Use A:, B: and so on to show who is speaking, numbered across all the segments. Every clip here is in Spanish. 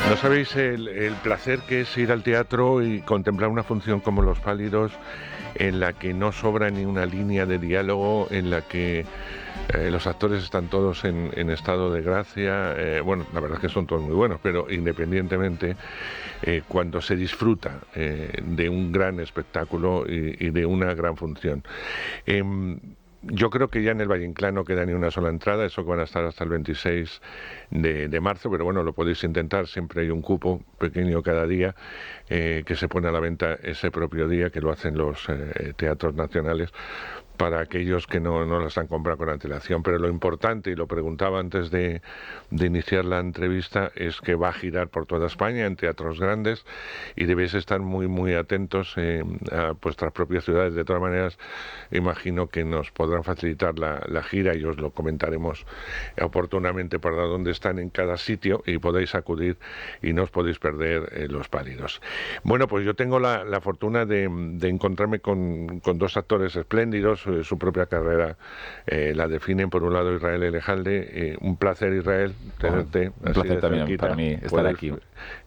A: No sabéis el placer que es ir al teatro y contemplar una función como Los Pálidos, en la que no sobra ni una línea de diálogo, en la que los actores están todos en estado de gracia. Bueno, la verdad es que son todos muy buenos, pero independientemente, cuando se disfruta de un gran espectáculo y de una gran función. Yo creo que ya en el Valle Inclán no queda ni una sola entrada, eso que van a estar hasta el 26 de marzo, pero bueno, lo podéis intentar, siempre hay un cupo pequeño cada día que se pone a la venta ese propio día, que lo hacen los teatros nacionales, para aquellos que no las han comprado con antelación. Pero lo importante, y lo preguntaba antes de iniciar la entrevista, es que va a girar por toda España en teatros grandes y debéis estar muy, muy atentos a vuestras propias ciudades. De todas maneras, imagino que nos podrán facilitar la gira y os lo comentaremos oportunamente para dónde están en cada sitio y podéis acudir y no os podéis perder Los Pálidos. Bueno, pues yo tengo la fortuna de encontrarme con dos actores espléndidos. Su propia carrera la definen. Por un lado, Israel Elejalde. Un placer, Israel, tenerte.
B: Un placer también para mí estar aquí.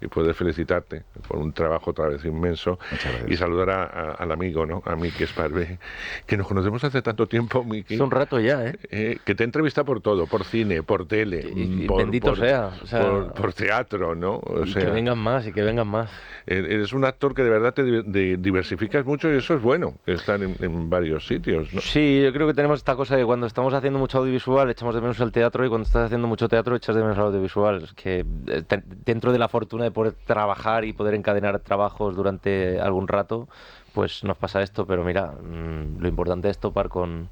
A: Y poder felicitarte por un trabajo otra vez inmenso.
B: Muchas gracias.
A: Y saludar al amigo, ¿no? A Miki Esparvé, que nos conocemos hace tanto tiempo, Miki.
C: Es un rato ya, ¿eh?
A: Que te entrevista por todo, por cine, por tele,
C: bendito sea. O sea,
A: por teatro, ¿no? O
C: y
A: sea,
C: que vengan más, y que vengan más.
A: Eres un actor que de verdad te diversificas mucho, y eso es bueno, estar en varios sitios, ¿no?
C: Sí, yo creo que tenemos esta cosa de que cuando estamos haciendo mucho audiovisual echamos de menos el teatro, y cuando estás haciendo mucho teatro echas de menos el audiovisual. Es que dentro de la fortuna de poder trabajar y poder encadenar trabajos durante algún rato, pues nos pasa esto. Pero mira, lo importante es topar con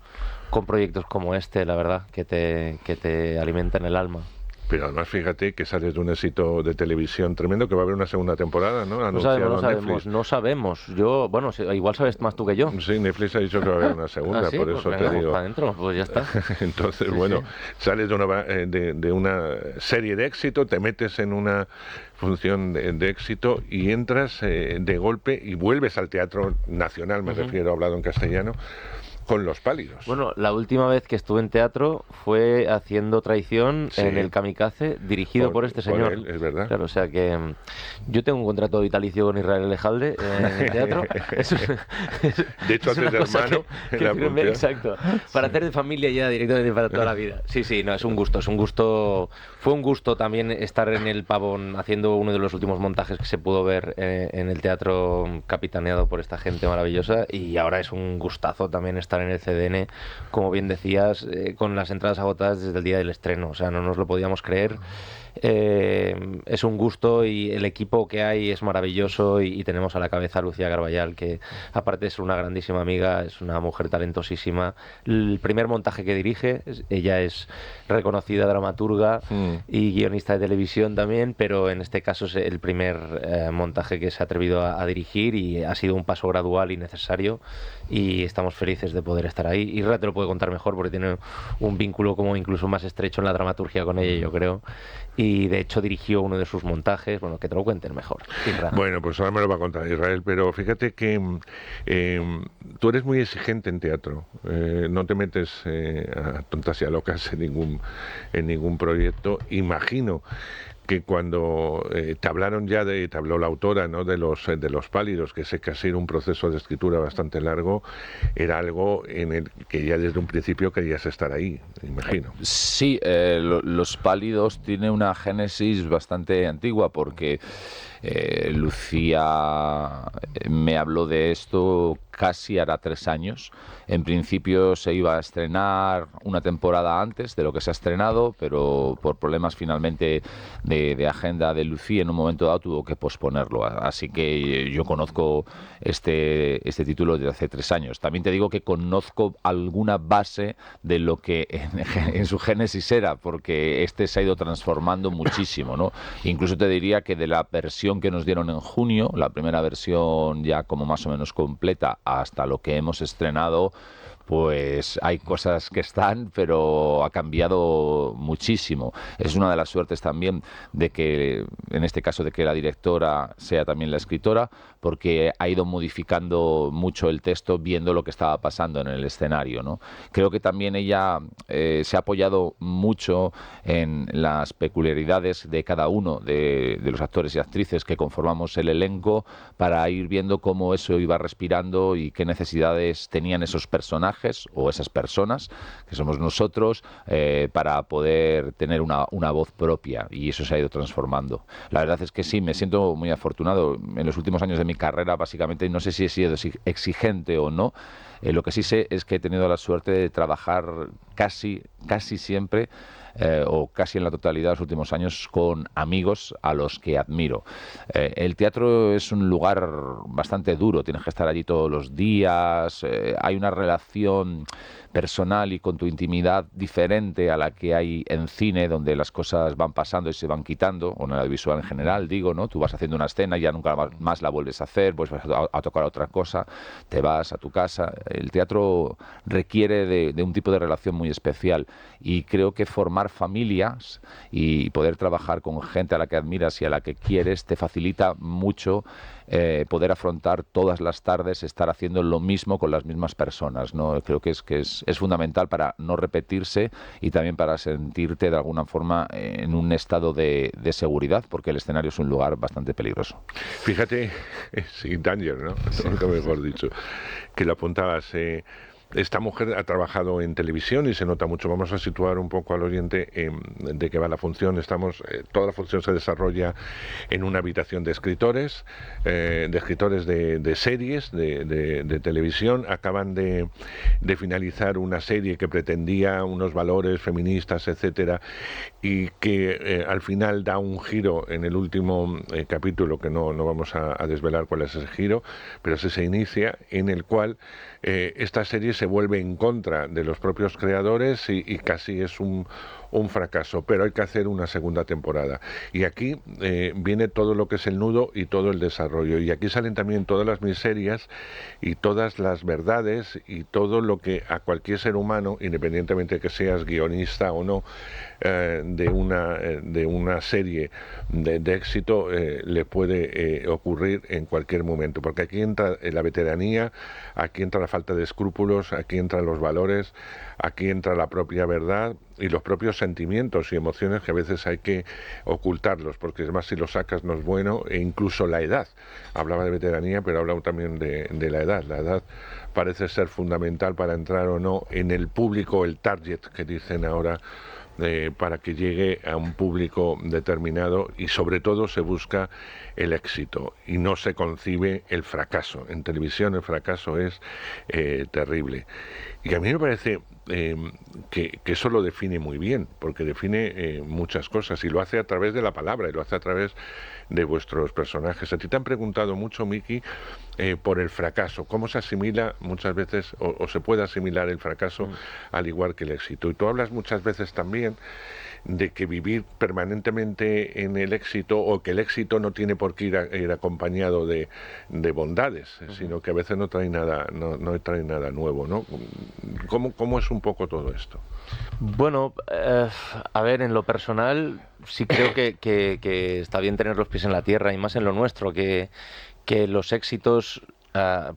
C: proyectos como este, la verdad, que te alimentan el alma.
A: Pero además fíjate que sales de un éxito de televisión tremendo, que va a haber una segunda temporada, ¿no?
C: No sabemos. Yo, bueno, igual sabes más tú que yo.
A: Sí, Netflix ha dicho que va a haber una segunda,
C: ¿Sí?
A: por
C: Pues
A: eso
C: venga,
A: te digo.
C: para adentro, pues ya está.
A: Entonces,
C: Sí,
A: bueno,
C: sí.
A: sales de una serie de éxito, te metes en una función de éxito y entras de golpe y vuelves al Teatro Nacional, me refiero, hablado en castellano, con Los Pálidos.
C: Bueno, la última vez que estuve en teatro fue haciendo Traición,
A: Sí.
C: en El Kamikaze, dirigido por este señor.
A: Él, es verdad.
C: Claro, o sea que yo tengo un contrato vitalicio con Israel Elejalde en el teatro.
A: De hecho, haces de hermano en la función.
C: Exacto. Para hacer de familia ya directamente para toda la vida. Sí, no, es un gusto. Fue un gusto también estar en el Pavón haciendo uno de los últimos montajes que se pudo ver en el teatro, capitaneado por esta gente maravillosa, y ahora es un gustazo también estar en el CDN, como bien decías, con las entradas agotadas desde el día del estreno. O sea, no nos lo podíamos creer. Es un gusto, y el equipo que hay es maravilloso, y tenemos a la cabeza a Lucía Carballal, que aparte de ser una grandísima amiga, es una mujer talentosísima. El primer montaje que dirige, ella es reconocida dramaturga y guionista de televisión también, pero en este caso es el primer montaje que se ha atrevido a dirigir, y ha sido un paso gradual y necesario, y estamos felices de poder estar ahí. Isra te lo puede contar mejor porque tiene un vínculo como incluso más estrecho en la dramaturgia con ella, yo creo. Y de hecho dirigió uno de sus montajes. Bueno, que te lo cuenten mejor, Isra.
A: Bueno, pues ahora me lo va a contar Israel, pero fíjate que tú eres muy exigente en teatro. No te metes a tontas y a locas en ningún proyecto. Imagino que cuando te habló la autora, ¿no?, de los Pálidos, que sé que ha sido un proceso de escritura bastante largo, era algo en el que ya desde un principio querías estar ahí, imagino.
B: Sí, Los Pálidos tiene una génesis bastante antigua, porque Lucía me habló de esto casi hará 3 años. En principio se iba a estrenar una temporada antes de lo que se ha estrenado, pero por problemas finalmente de agenda de Lucía, en un momento dado tuvo que posponerlo. Así que yo conozco este título desde hace 3 años. También te digo que conozco alguna base de lo que en su génesis era, porque este se ha ido transformando muchísimo, ¿no? Incluso te diría que de la versión que nos dieron en junio, la primera versión ya como más o menos completa, hasta lo que hemos estrenado, pues hay cosas que están, pero ha cambiado muchísimo. Es una de las suertes también de que, en este caso, de que la directora sea también la escritora, porque ha ido modificando mucho el texto viendo lo que estaba pasando en el escenario, ¿no? Creo que también ella se ha apoyado mucho en las peculiaridades de cada uno de los actores y actrices que conformamos el elenco, para ir viendo cómo eso iba respirando y qué necesidades tenían esos personajes o esas personas, que somos nosotros, para poder tener una voz propia, y eso se ha ido transformando. La verdad es que sí, me siento muy afortunado. En los últimos años de mi carrera, básicamente, no sé si he sido exigente o no. Lo que sí sé es que he tenido la suerte de trabajar casi siempre, o casi en la totalidad de los últimos años, con amigos a los que admiro. El teatro es un lugar bastante duro, tienes que estar allí todos los días, hay una relación personal y con tu intimidad diferente a la que hay en cine, donde las cosas van pasando y se van quitando, o en el audiovisual en general, digo, ¿no? Tú vas haciendo una escena y ya nunca más la vuelves a hacer, pues vas a tocar otra cosa, te vas a tu casa. El teatro requiere de un tipo de relación muy especial, y creo que formar familias y poder trabajar con gente a la que admiras y a la que quieres te facilita mucho poder afrontar todas las tardes, estar haciendo lo mismo con las mismas personas, ¿no? Creo que es fundamental para no repetirse, y también para sentirte de alguna forma en un estado de seguridad, porque el escenario es un lugar bastante peligroso.
A: Fíjate, sí, danger, ¿no? Nunca mejor dicho, que lo apuntabas. Esta mujer ha trabajado en televisión y se nota mucho. Vamos a situar un poco al oyente de qué va la función. Toda la función se desarrolla en una habitación de escritores, de series, de televisión. Acaban de finalizar una serie que pretendía unos valores feministas, etcétera, y que al final da un giro en el último capítulo, que no vamos a desvelar cuál es ese giro, pero se inicia, en el cual esta serie se vuelve en contra de los propios creadores y casi es un fracaso, pero hay que hacer una segunda temporada. Y aquí viene todo lo que es el nudo y todo el desarrollo. Y aquí salen también todas las miserias y todas las verdades y todo lo que a cualquier ser humano, independientemente de que seas guionista o no, de una serie de éxito, le puede ocurrir en cualquier momento. Porque aquí entra la veteranía, aquí entra la falta de escrúpulos, aquí entran los valores, aquí entra la propia verdad y los propios sentimientos y emociones, que a veces hay que ocultarlos, porque es más, si los sacas no es bueno. E incluso la edad. Hablaba de veteranía, pero hablaba también de la edad. La edad parece ser fundamental para entrar o no en el público, el target que dicen ahora, para que llegue a un público determinado, y sobre todo se busca el éxito y no se concibe el fracaso. En televisión el fracaso es terrible, y a mí me parece que eso lo define muy bien, porque define muchas cosas, y lo hace a través de la palabra, y lo hace a través de vuestros personajes. A ti te han preguntado mucho, Miki, por el fracaso, cómo se asimila muchas veces, o se puede asimilar el fracaso al igual que el éxito. Y tú hablas muchas veces también de que vivir permanentemente en el éxito, o que el éxito no tiene por qué ir acompañado de bondades, sino que a veces no trae nada nuevo, ¿no? ¿Cómo es un poco todo esto?
C: Bueno, a ver, en lo personal sí creo que está bien tener los pies en la tierra, y más en lo nuestro, que los éxitos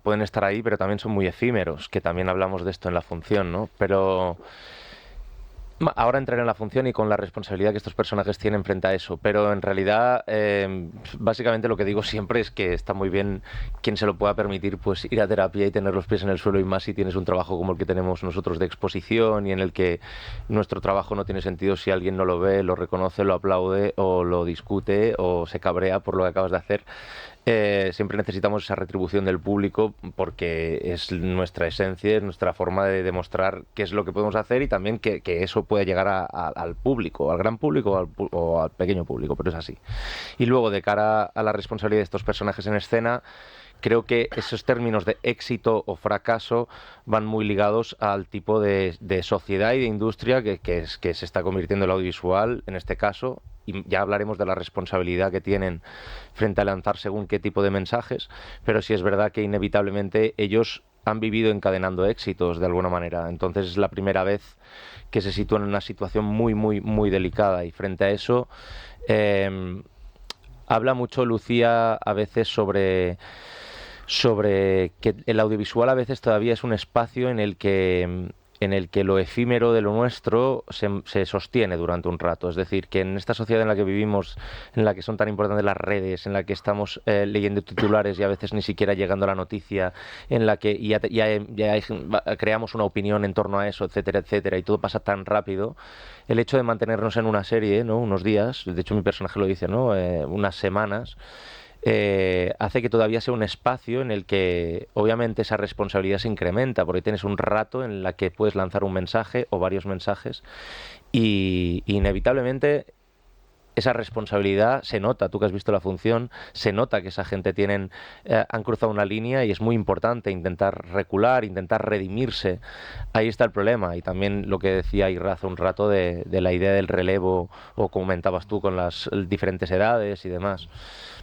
C: pueden estar ahí, pero también son muy efímeros, que también hablamos de esto en la función, ¿no? Pero ahora entraré en la función y con la responsabilidad que estos personajes tienen frente a eso, pero en realidad básicamente lo que digo siempre es que está muy bien quien se lo pueda permitir, pues ir a terapia y tener los pies en el suelo, y más si tienes un trabajo como el que tenemos nosotros de exposición, y en el que nuestro trabajo no tiene sentido si alguien no lo ve, lo reconoce, lo aplaude o lo discute o se cabrea por lo que acabas de hacer. Siempre necesitamos esa retribución del público, porque es nuestra esencia, es nuestra forma de demostrar qué es lo que podemos hacer, y también que eso puede llegar al público, al gran público o al pequeño público, pero es así. Y luego, de cara a la responsabilidad de estos personajes en escena, creo que esos términos de éxito o fracaso van muy ligados al tipo de sociedad y de industria que se está convirtiendo el audiovisual, en este caso, y ya hablaremos de la responsabilidad que tienen frente a lanzar según qué tipo de mensajes, pero sí es verdad que inevitablemente ellos han vivido encadenando éxitos de alguna manera. Entonces es la primera vez que se sitúan en una situación muy, muy, muy delicada. Y frente a eso, habla mucho Lucía a veces sobre que el audiovisual a veces todavía es un espacio en el que lo efímero de lo nuestro se sostiene durante un rato. Es decir, que en esta sociedad en la que vivimos, en la que son tan importantes las redes, en la que estamos leyendo titulares y a veces ni siquiera llegando a la noticia, en la que creamos una opinión en torno a eso, etcétera, etcétera, y todo pasa tan rápido, el hecho de mantenernos en una serie, ¿no?, unos días, de hecho mi personaje lo dice, ¿no?, unas semanas, hace que todavía sea un espacio en el que obviamente esa responsabilidad se incrementa, porque tienes un rato en la que puedes lanzar un mensaje o varios mensajes y inevitablemente esa responsabilidad se nota. Tú que has visto la función, se nota que esa gente han cruzado una línea y es muy importante intentar recular, intentar redimirse. Ahí está el problema. Y también lo que decía Irra hace un rato de la idea del relevo, o comentabas tú con las diferentes edades y demás.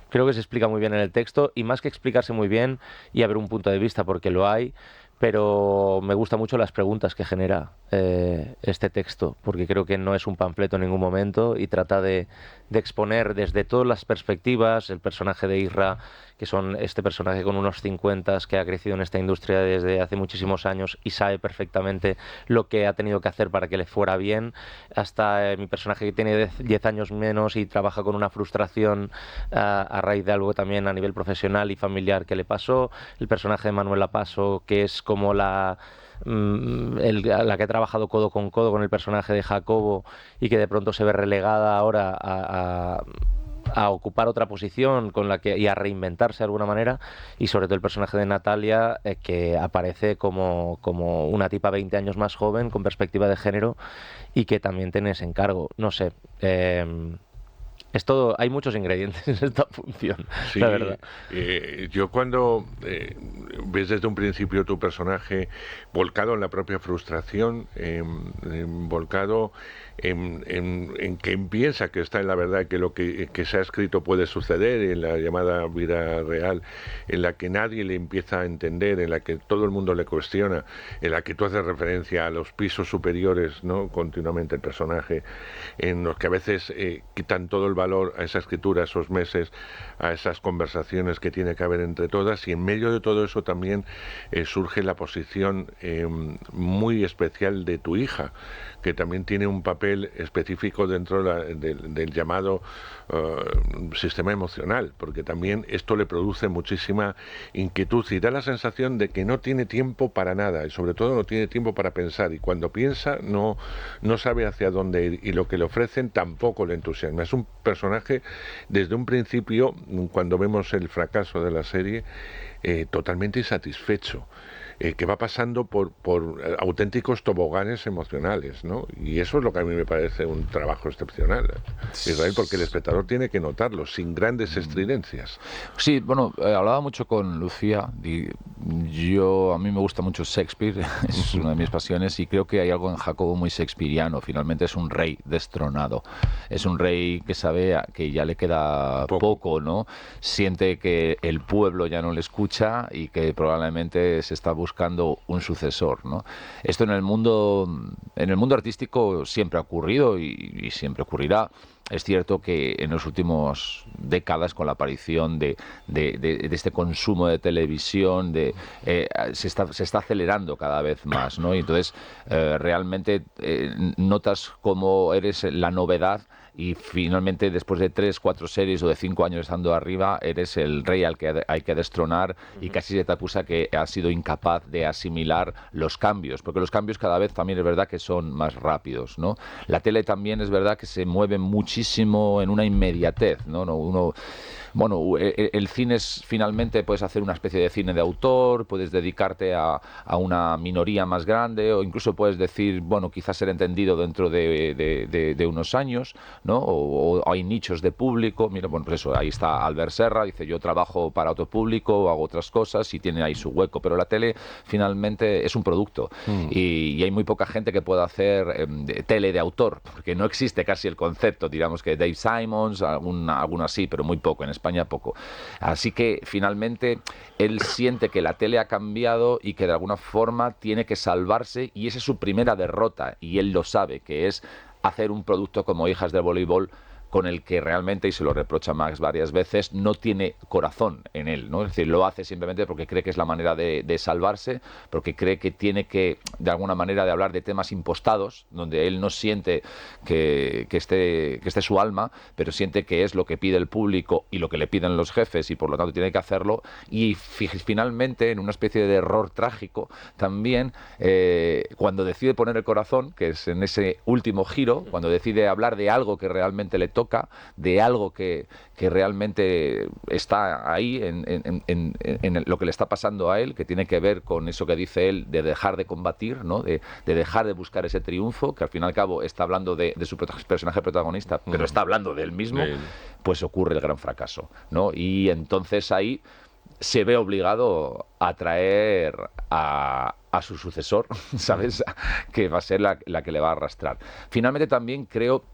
C: Creo que se explica muy bien en el texto, y más que explicarse muy bien y haber un punto de vista, porque lo hay, pero me gustan mucho las preguntas que genera este texto, porque creo que no es un panfleto en ningún momento y trata de exponer desde todas las perspectivas el personaje de Irra, que son este personaje con unos 50 que ha crecido en esta industria desde hace muchísimos años y sabe perfectamente lo que ha tenido que hacer para que le fuera bien, hasta mi personaje que tiene 10 años menos y trabaja con una frustración a raíz de algo también a nivel profesional y familiar que le pasó, el personaje de Manuela Paso, que es como la que ha trabajado codo con el personaje de Jacobo y que de pronto se ve relegada ahora a ocupar otra posición y a reinventarse de alguna manera, y sobre todo el personaje de Natalia, que aparece como una tipa 20 años más joven con perspectiva de género y que también tiene ese encargo. No sé, es todo, hay muchos ingredientes en esta función,
A: sí,
C: la verdad.
A: Yo cuando ves desde un principio tu personaje volcado en la propia frustración, volcado en que piensa que está en la verdad, que lo que se ha escrito puede suceder, en la llamada vida real, en la que nadie le empieza a entender, en la que todo el mundo le cuestiona, en la que tú haces referencia a los pisos superiores, ¿no?, continuamente el personaje, en los que a veces quitan todo el valor a esa escritura, a esos meses, a esas conversaciones que tiene que haber entre todas, y en medio de todo eso también surge la posición muy especial de tu hija, que también tiene un papel específico dentro del llamado sistema emocional, porque también esto le produce muchísima inquietud y da la sensación de que no tiene tiempo para nada, y sobre todo no tiene tiempo para pensar, y cuando piensa no sabe hacia dónde ir, y lo que le ofrecen tampoco le entusiasma. Es un personaje desde un principio, cuando vemos el fracaso de la serie, totalmente insatisfecho, que va pasando por auténticos toboganes emocionales, ¿no? Y eso es lo que a mí me parece un trabajo excepcional, Israel, porque el espectador tiene que notarlo, sin grandes estridencias.
B: Sí, bueno, hablaba mucho con Lucía. A mí me gusta mucho Shakespeare, es una de mis pasiones, y creo que hay algo en Jacobo muy shakespeariano. Finalmente es un rey destronado, es un rey que sabe que ya le queda poco, ¿no? Siente que el pueblo ya no le escucha y que probablemente se está buscando un sucesor, ¿no? Esto en el mundo artístico siempre ha ocurrido y siempre ocurrirá. Es cierto que en las últimas décadas, con la aparición de este consumo de televisión, se está acelerando cada vez más, ¿no? Y entonces realmente notas cómo eres la novedad, y finalmente después de 3, 4 series o de 5 años estando arriba, eres el rey al que hay que destronar, y casi se te acusa que has sido incapaz de asimilar los cambios, porque los cambios cada vez también es verdad que son más rápidos, ¿no? La tele también es verdad que se mueve muchísimo en una inmediatez, ¿no? Bueno, el cine es, finalmente puedes hacer una especie de cine de autor, puedes dedicarte a una minoría más grande, o incluso puedes decir, bueno, quizás ser entendido dentro de unos años, ¿no? O hay nichos de público. Mira, bueno, pues eso, ahí está Albert Serra, dice, yo trabajo para otro público, hago otras cosas y tiene ahí su hueco, pero la tele finalmente es un producto y hay muy poca gente que pueda hacer tele de autor, porque no existe casi el concepto, digamos que Dave Simons, algunas sí, pero muy poco, en España poco. Así que finalmente él siente que la tele ha cambiado y que de alguna forma tiene que salvarse, y esa es su primera derrota, y él lo sabe, que es hacer un producto como Hijas del Voleibol, con el que realmente, y se lo reprocha Max varias veces, no tiene corazón en él, ¿no? Es decir, lo hace simplemente porque cree que es la manera de salvarse, porque cree que tiene que, de alguna manera, de hablar de temas impostados, donde él no siente que esté su alma, pero siente que es lo que pide el público y lo que le piden los jefes, y por lo tanto tiene que hacerlo, y finalmente, en una especie de error trágico, también, cuando decide poner el corazón, que es en ese último giro, cuando decide hablar de algo que realmente le toca, de algo que realmente está ahí en lo que le está pasando a él, que tiene que ver con eso que dice él de dejar de combatir, ¿no? de dejar de buscar ese triunfo, que al fin y al cabo está hablando de su personaje protagonista, pero está hablando de él mismo, pues ocurre el gran fracaso, ¿no? Y entonces ahí se ve obligado a traer a su sucesor, ¿sabes? Que va a ser la que le va a arrastrar. Finalmente también creo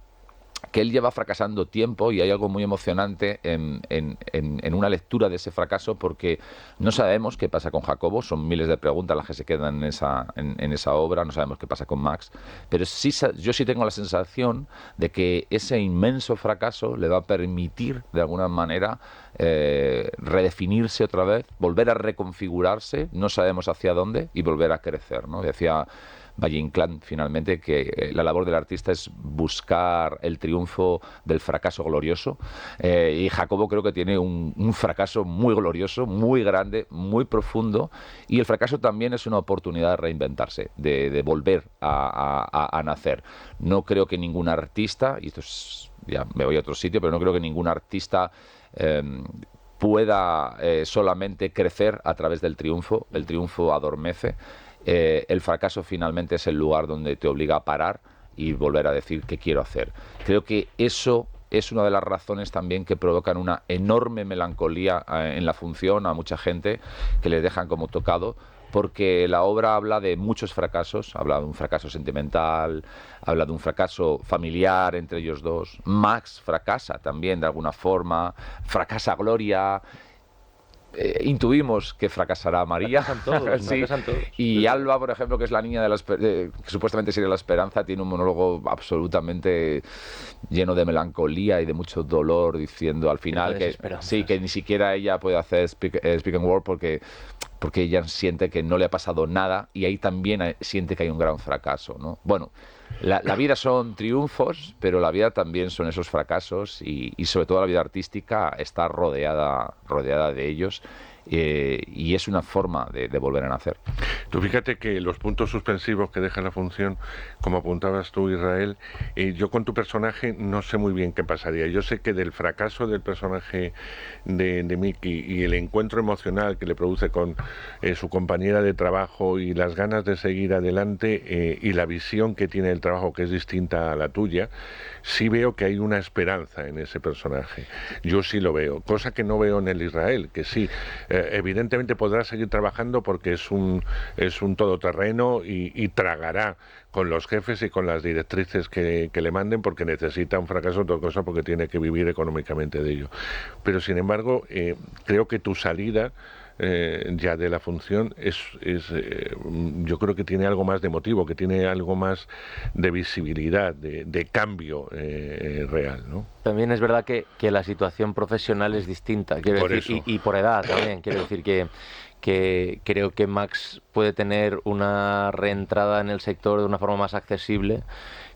B: que él lleva fracasando tiempo, y hay algo muy emocionante en una lectura de ese fracaso, porque no sabemos qué pasa con Jacobo, son miles de preguntas las que se quedan en esa obra, no sabemos qué pasa con Max, pero sí, yo sí tengo la sensación de que ese inmenso fracaso le va a permitir, de alguna manera, redefinirse otra vez, volver a reconfigurarse, no sabemos hacia dónde, y volver a crecer, ¿no? Decía Valle Inclán, finalmente, que la labor del artista es buscar el triunfo del fracaso glorioso, y Jacobo creo que tiene un fracaso muy glorioso, muy grande, muy profundo, y el fracaso también es una oportunidad de reinventarse, de volver a nacer. No creo que ningún artista, y esto es, ya me voy a otro sitio, pero no creo que ningún artista pueda solamente crecer a través del triunfo. El triunfo adormece. El fracaso finalmente es el lugar donde te obliga a parar y volver a decir qué quiero hacer. Creo que eso es una de las razones también que provocan una enorme melancolía en la función a mucha gente, que les dejan como tocado, porque la obra habla de muchos fracasos, habla de un fracaso sentimental, habla de un fracaso familiar entre ellos dos. Max fracasa también de alguna forma, fracasa Gloria. Intuimos que fracasará María. Sí.
C: Fracasan todos.
B: Y Alba, por ejemplo, que es la niña que supuestamente sería la esperanza, tiene un monólogo absolutamente lleno de melancolía y de mucho dolor, diciendo al final que sí, que ni siquiera ella puede hacer speak and word porque ella siente que no le ha pasado nada, y ahí también siente que hay un gran fracaso, ¿no? Bueno, la vida son triunfos, pero la vida también son esos fracasos, y sobre todo la vida artística está rodeada de ellos, y es una forma de volver a nacer.
A: Tú fíjate que los puntos suspensivos que deja la función, como apuntabas tú, Israel, yo con tu personaje no sé muy bien qué pasaría. Yo sé que del fracaso del personaje de Mickey y el encuentro emocional que le produce con su compañera de trabajo y las ganas de seguir adelante, y la visión que tiene del trabajo, que es distinta a la tuya, sí veo que hay una esperanza en ese personaje. Yo sí lo veo, cosa que no veo en el Israel, que sí, evidentemente podrá seguir trabajando porque es un todoterreno y tragará con los jefes y con las directrices que le manden, porque necesita un fracaso, otra cosa, porque tiene que vivir económicamente de ello. Pero sin embargo, creo que tu salida ya de la función yo creo que tiene algo más de motivo, que tiene algo más de visibilidad, de cambio real, ¿no?
C: También es verdad que la situación profesional es distinta, quiero decir, y por edad también, quiero decir que creo que Max puede tener una reentrada en el sector de una forma más accesible,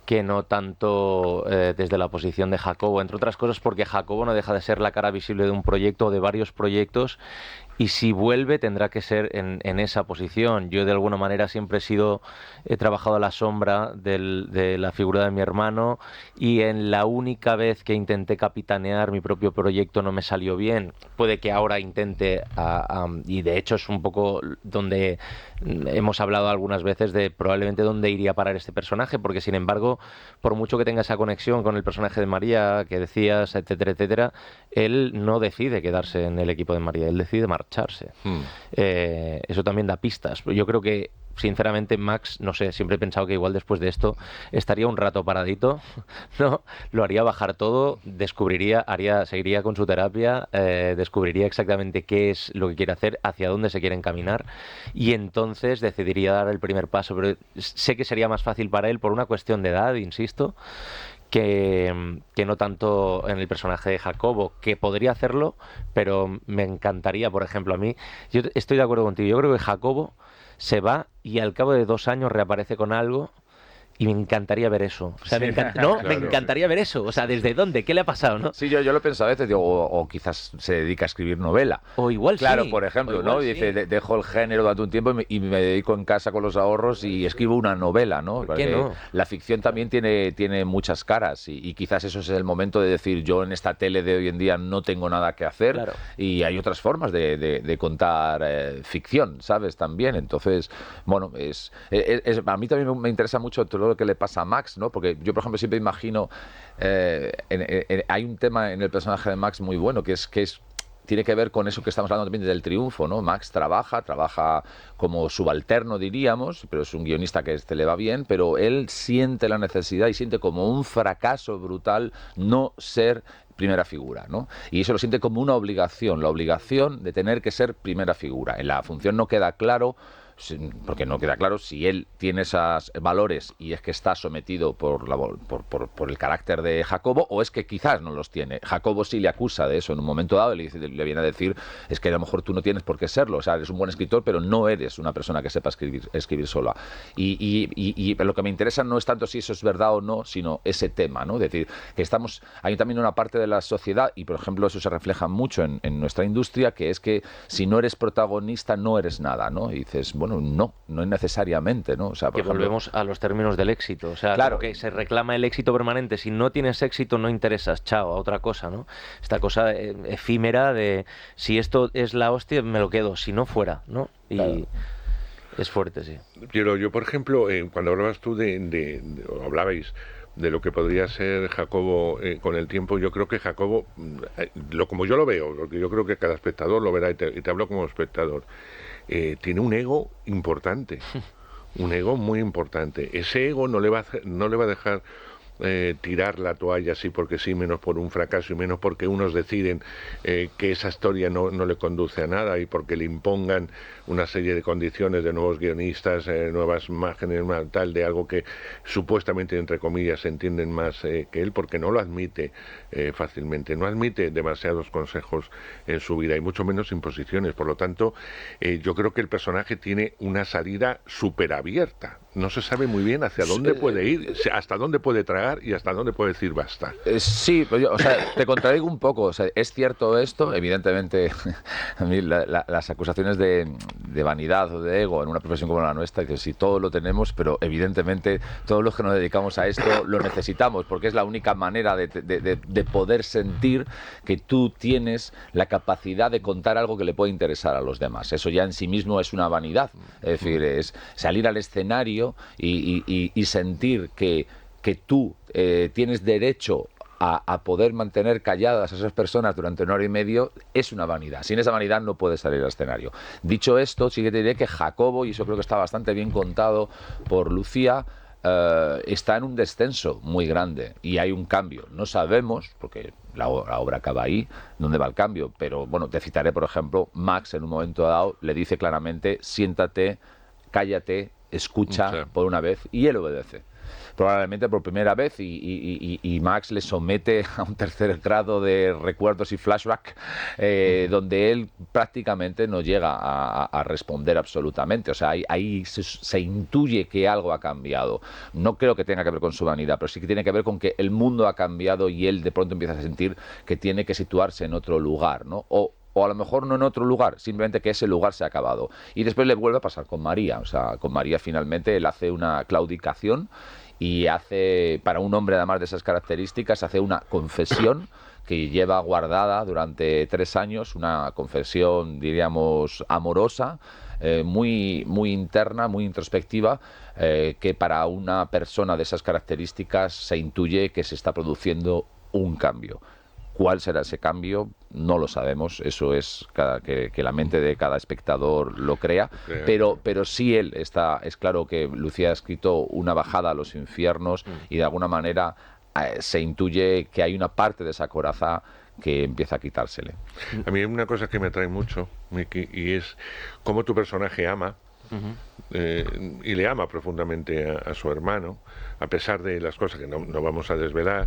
C: que no tanto desde la posición de Jacobo, entre otras cosas porque Jacobo no deja de ser la cara visible de un proyecto o de varios proyectos, y si vuelve tendrá que ser en esa posición. Yo de alguna manera siempre he trabajado a la sombra de la figura de mi hermano, y en la única vez que intenté capitanear mi propio proyecto no me salió bien. Puede que ahora intente, y de hecho es un poco donde hemos hablado algunas veces de probablemente dónde iría a parar este personaje, porque sin embargo, por mucho que tenga esa conexión con el personaje de María que decías, etcétera, etcétera, él no decide quedarse en el equipo de María, él decide marcharse. Eso también da pistas. Yo creo que sinceramente, Max, no sé, siempre he pensado que igual después de esto estaría un rato paradito, ¿no? Lo haría bajar todo, seguiría con su terapia, descubriría exactamente qué es lo que quiere hacer, hacia dónde se quiere encaminar, y entonces decidiría dar el primer paso. Pero sé que sería más fácil para él por una cuestión de edad, insisto, que no tanto en el personaje de Jacobo, que podría hacerlo, pero me encantaría, por ejemplo, a mí, yo estoy de acuerdo contigo, yo creo que Jacobo se va y al cabo de 2 años reaparece con algo, y me encantaría ver eso. O sea,
B: Sí.
C: me encantaría ver eso. O sea, ¿desde dónde? ¿Qué le ha pasado, no?
B: Sí, yo lo he pensado a veces, digo, o quizás se dedica a escribir novela.
C: O igual
B: claro,
C: sí.
B: por ejemplo, ¿no?
C: Sí.
B: Dice, dejo el género durante un tiempo y me dedico en casa con los ahorros y escribo una novela, ¿no?
C: ¿Por qué no?
B: La ficción también tiene muchas caras y quizás eso es el momento de decir, yo en esta tele de hoy en día no tengo nada que hacer,
C: claro,
B: y hay otras formas de contar ficción, ¿sabes? También, entonces, bueno, a mí también me interesa mucho todo lo que le pasa a Max, ¿no? Porque yo, por ejemplo, siempre imagino, hay un tema en el personaje de Max muy bueno, que es tiene que ver con eso que estamos hablando también del triunfo, ¿no? Max trabaja como subalterno, diríamos, pero es un guionista que le va bien, pero él siente la necesidad y siente como un fracaso brutal no ser primera figura, ¿no? Y eso lo siente como una obligación, la obligación de tener que ser primera figura. En la función no queda claro, porque no queda claro si él tiene esos valores y es que está sometido por el carácter de Jacobo, o es que quizás no los tiene. Jacobo sí le acusa de eso en un momento dado y le viene a decir, es que a lo mejor tú no tienes por qué serlo, o sea, eres un buen escritor, pero no eres una persona que sepa escribir sola. Y lo que me interesa no es tanto si eso es verdad o no, sino ese tema, ¿no? Es decir, que hay también una parte de la sociedad, y por ejemplo eso se refleja mucho en nuestra industria, que es que si no eres protagonista no eres nada, ¿no? Y dices, bueno, no necesariamente, ¿no? O sea, por ejemplo,
C: volvemos a los términos del éxito. O sea,
B: claro,
C: que se reclama el éxito permanente. Si no tienes éxito, no interesas. Chao, a otra cosa, ¿no? Esta cosa efímera de si esto es la hostia, me lo quedo. Si no, fuera, ¿no? Y claro, es fuerte, sí.
A: Pero yo, por ejemplo, cuando hablabas tú hablabais de lo que podría ser Jacobo con el tiempo, yo creo que Jacobo, como yo lo veo, porque yo creo que cada espectador lo verá, y te hablo como espectador, tiene un ego importante, un ego muy importante. Ese ego no le va a dejar tirar la toalla así porque sí, menos por un fracaso y menos porque unos deciden que esa historia no le conduce a nada y porque le impongan una serie de condiciones de nuevos guionistas, nuevas imágenes, tal, de algo que supuestamente, entre comillas, se entienden más que él, porque no lo admite fácilmente, no admite demasiados consejos en su vida y mucho menos imposiciones. Por lo tanto, yo creo que el personaje tiene una salida súper abierta. No se sabe muy bien hacia dónde puede ir, hasta dónde puede tragar y hasta dónde puede decir basta.
B: Sí, o sea, te contradigo un poco. O sea, es cierto esto, evidentemente, a mí las acusaciones de vanidad o de ego en una profesión como la nuestra, que sí, todo lo tenemos, pero evidentemente todos los que nos dedicamos a esto lo necesitamos, porque es la única manera de poder sentir que tú tienes la capacidad de contar algo que le puede interesar a los demás. Eso ya en sí mismo es una vanidad. Es decir, es salir al escenario y sentir que tú tienes derecho a poder mantener calladas a esas personas durante 1 hora y media, es una vanidad. Sin esa vanidad no puedes salir al escenario. Dicho esto, sí que te diré que Jacobo, y eso creo que está bastante bien contado por Lucía, está en un descenso muy grande y hay un cambio. No sabemos, porque la obra acaba ahí, dónde va el cambio, pero bueno, te citaré, por ejemplo, Max en un momento dado le dice claramente, siéntate, cállate, escucha por una vez, y él obedece. Probablemente por primera vez, y Max le somete a un 3er grado de recuerdos y flashback, donde él prácticamente no llega a responder absolutamente. O sea, ahí se intuye que algo ha cambiado. No creo que tenga que ver con su vanidad, pero sí que tiene que ver con que el mundo ha cambiado y él de pronto empieza a sentir que tiene que situarse en otro lugar, ¿no? O o a lo mejor no en otro lugar, simplemente que ese lugar se ha acabado. Y después le vuelve a pasar con María, o sea, con María finalmente él hace una claudicación y hace, para un hombre además de esas características, hace una confesión que lleva guardada durante 3 años, una confesión, diríamos, amorosa, muy, muy interna, muy introspectiva, que para una persona de esas características se intuye que se está produciendo un cambio. ¿Cuál será ese cambio? No lo sabemos, eso es que la mente de cada espectador lo crea, pero sí es claro que Lucía ha escrito una bajada a los infiernos y de alguna manera se intuye que hay una parte de esa coraza que empieza a quitársele.
A: A mí hay una cosa que me atrae mucho, Miki, y es cómo tu personaje ama, y le ama profundamente a su hermano, a pesar de las cosas que no vamos a desvelar,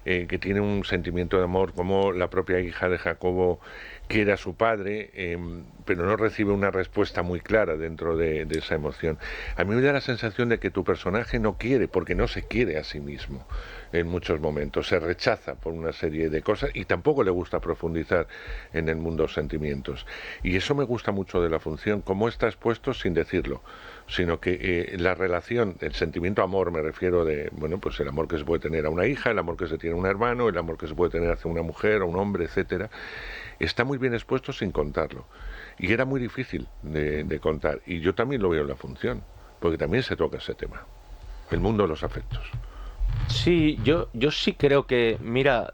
A: que tiene un sentimiento de amor, como la propia hija de Jacobo quiere a su padre, pero no recibe una respuesta muy clara dentro de esa emoción. A mí me da la sensación de que tu personaje no quiere, porque no se quiere a sí mismo en muchos momentos, se rechaza por una serie de cosas y tampoco le gusta profundizar en el mundo de los sentimientos. Y eso me gusta mucho de la función, cómo está expuesto sin decirlo, sino que la relación, el sentimiento amor, me refiero de, bueno, pues el amor que se puede tener a una hija, el amor que se tiene a un hermano, el amor que se puede tener hacia una mujer, a un hombre, etcétera, está muy bien expuesto sin contarlo. Y era muy difícil de contar. Y yo también lo veo en la función, porque también se toca ese tema, el mundo de los afectos.
C: Sí, yo sí creo que, mira,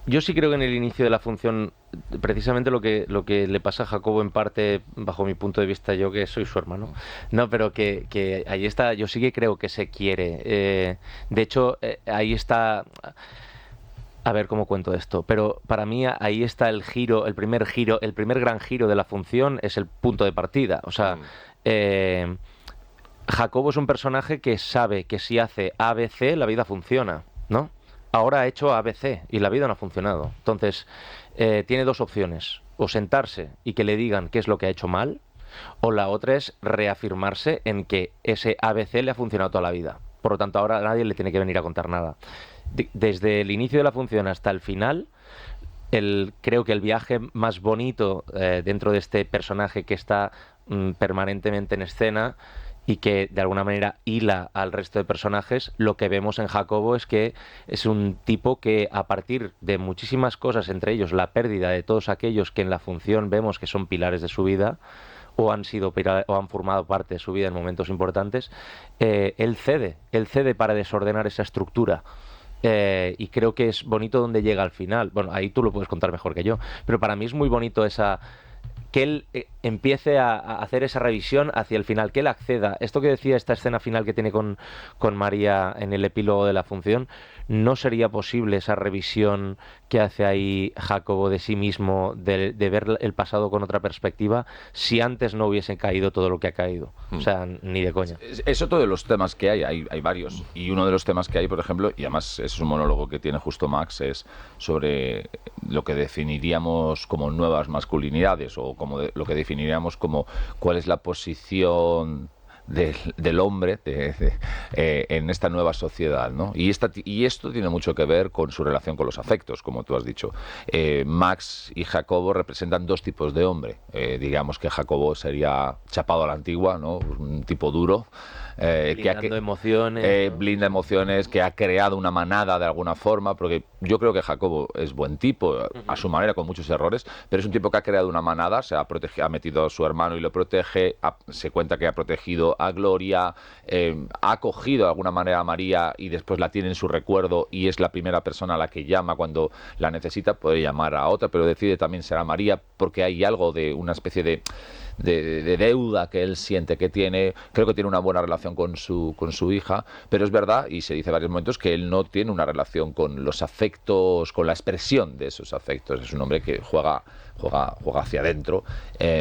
C: yo sí creo que en el inicio de la función, precisamente lo que le pasa a Jacobo en parte, bajo mi punto de vista, yo que soy su hermano, no, pero que ahí está, yo sí que creo que se quiere. De hecho, ahí está, a ver cómo cuento esto, pero para mí ahí está el primer gran giro de la función es el punto de partida. O sea, Jacobo es un personaje que sabe que si hace ABC la vida funciona, ¿no? Ahora ha hecho ABC y la vida no ha funcionado. Entonces, tiene 2 opciones. O sentarse y que le digan qué es lo que ha hecho mal, o la otra es reafirmarse en que ese ABC le ha funcionado toda la vida. Por lo tanto, ahora nadie le tiene que venir a contar nada. Desde el inicio de la función hasta el final, creo que el viaje más bonito dentro de este personaje que está permanentemente en escena y que de alguna manera hila al resto de personajes, lo que vemos en Jacobo es que es un tipo que a partir de muchísimas cosas, entre ellos la pérdida de todos aquellos que en la función vemos que son pilares de su vida, o han formado parte de su vida en momentos importantes, él cede para desordenar esa estructura. Y creo que es bonito donde llega al final. Bueno, ahí tú lo puedes contar mejor que yo, pero para mí es muy bonito que él empiece a hacer esa revisión hacia el final, que él acceda. Esto que decía, esta escena final que tiene con María en el epílogo de la función, no sería posible esa revisión que hace ahí Jacobo de sí mismo, de ver el pasado con otra perspectiva, si antes no hubiese caído todo lo que ha caído. O sea, ni de coña.
B: Es otro de los temas que hay varios. Y uno de los temas que hay, por ejemplo, y además es un monólogo que tiene justo Max, es sobre lo que definiríamos como nuevas masculinidades, o como lo que definiríamos como cuál es la posición del hombre en esta nueva sociedad, ¿no? Y esto tiene mucho que ver con su relación con los afectos, como tú has dicho. Max y Jacobo representan 2 tipos de hombre. Digamos que Jacobo sería chapado a la antigua, ¿no? Un tipo duro. Blinda emociones, que ha creado una manada de alguna forma, porque yo creo que Jacobo es buen tipo, a su manera, con muchos errores, pero es un tipo que ha creado una manada, ha metido a su hermano y lo protege, se cuenta que ha protegido a Gloria, ha acogido de alguna manera a María y después la tiene en su recuerdo y es la primera persona a la que llama cuando la necesita. Puede llamar a otra, pero decide también ser a María porque hay algo de una especie de deuda que él siente que tiene. Creo que tiene una buena relación con su hija, pero es verdad, y se dice en varios momentos, que él no tiene una relación con los afectos, con la expresión de esos afectos. Es un hombre que juega hacia adentro.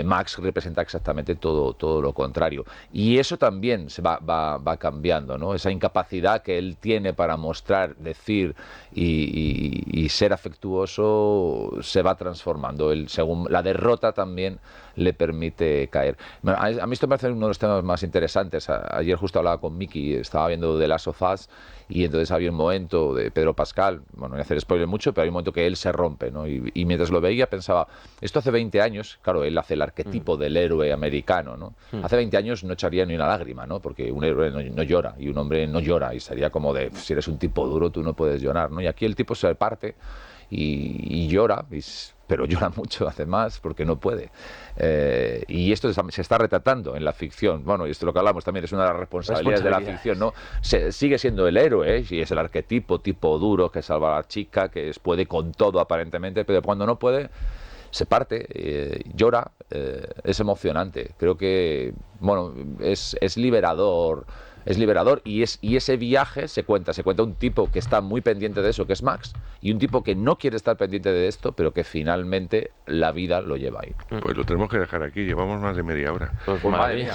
B: Max representa exactamente todo lo contrario. Y eso también se va cambiando, ¿no? Esa incapacidad que él tiene para mostrar, decir y ser afectuoso se va transformando. Según la derrota también le permite hace caer. Bueno, a mí esto me parece uno de los temas más interesantes. Ayer justo hablaba con Miki, estaba viendo The Last of Us, y entonces había un momento de Pedro Pascal, bueno, no voy a hacer spoiler mucho, pero hay un momento que él se rompe, ¿no? Y mientras lo veía pensaba, esto hace 20 años, claro, él hace el arquetipo del héroe americano, ¿no? Hace 20 años no echaría ni una lágrima, ¿no? Porque un héroe no llora, y un hombre no llora, y sería como de, si eres un tipo duro, tú no puedes llorar, ¿no? Y aquí el tipo se parte y llora, pero llora mucho además porque no puede. Y esto se está retratando en la ficción. Bueno, y esto es lo que hablamos también, es una de las responsabilidades de la ficción, ¿no? Sigue siendo el héroe, y es el arquetipo tipo duro que salva a la chica, que puede con todo aparentemente, pero cuando no puede se parte, llora, es emocionante. Creo que, bueno, es liberador. Es liberador, y ese viaje se cuenta un tipo que está muy pendiente de eso, que es Max, y un tipo que no quiere estar pendiente de esto, pero que finalmente la vida lo lleva ahí.
A: Pues lo tenemos que dejar aquí, llevamos más de media hora.
C: Pues madre mía.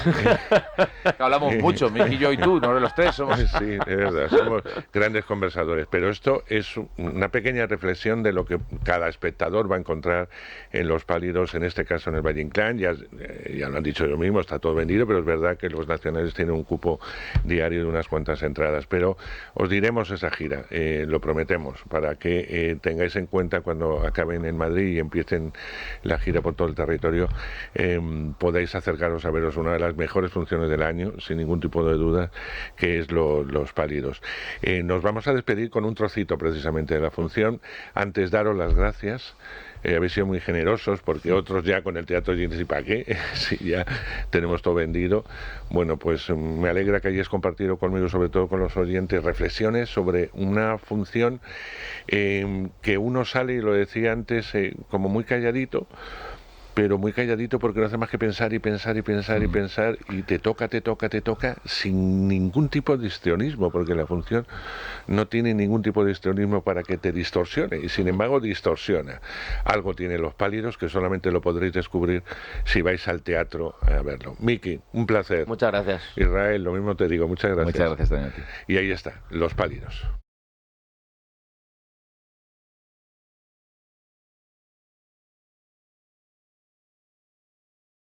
B: Hablamos mucho, Miki, yo y tú, no los tres somos...
A: Sí, de verdad, somos grandes conversadores, pero esto es una pequeña reflexión de lo que cada espectador va a encontrar en Los Pálidos, en este caso en el Valle Inclán. Ya lo han dicho ellos mismos, está todo vendido, pero es verdad que los nacionales tienen un cupo diario de unas cuantas entradas, pero os diremos esa gira, lo prometemos, para que tengáis en cuenta cuando acaben en Madrid y empiecen la gira por todo el territorio, podáis acercaros a veros una de las mejores funciones del año, sin ningún tipo de duda, que es Los Pálidos. Nos vamos a despedir con un trocito precisamente de la función. Antes, daros las gracias. Habéis sido muy generosos, porque otros ya con el Teatro Gines y pa' qué, si ya tenemos todo vendido. Bueno, pues me alegra que hayáis compartido conmigo, sobre todo con los oyentes, reflexiones sobre una función que uno sale, y lo decía antes, como muy calladito, pero muy calladito, porque no hace más que pensar y pensar y pensar y pensar, y te toca sin ningún tipo de histrionismo, porque la función no tiene ningún tipo de histrionismo para que te distorsione, y sin embargo distorsiona. Algo tiene Los Pálidos que solamente lo podréis descubrir si vais al teatro a verlo. Miki, un placer.
C: Muchas gracias.
A: Israel, lo mismo te digo, muchas gracias.
B: Muchas gracias también a ti.
A: Y ahí está, Los Pálidos.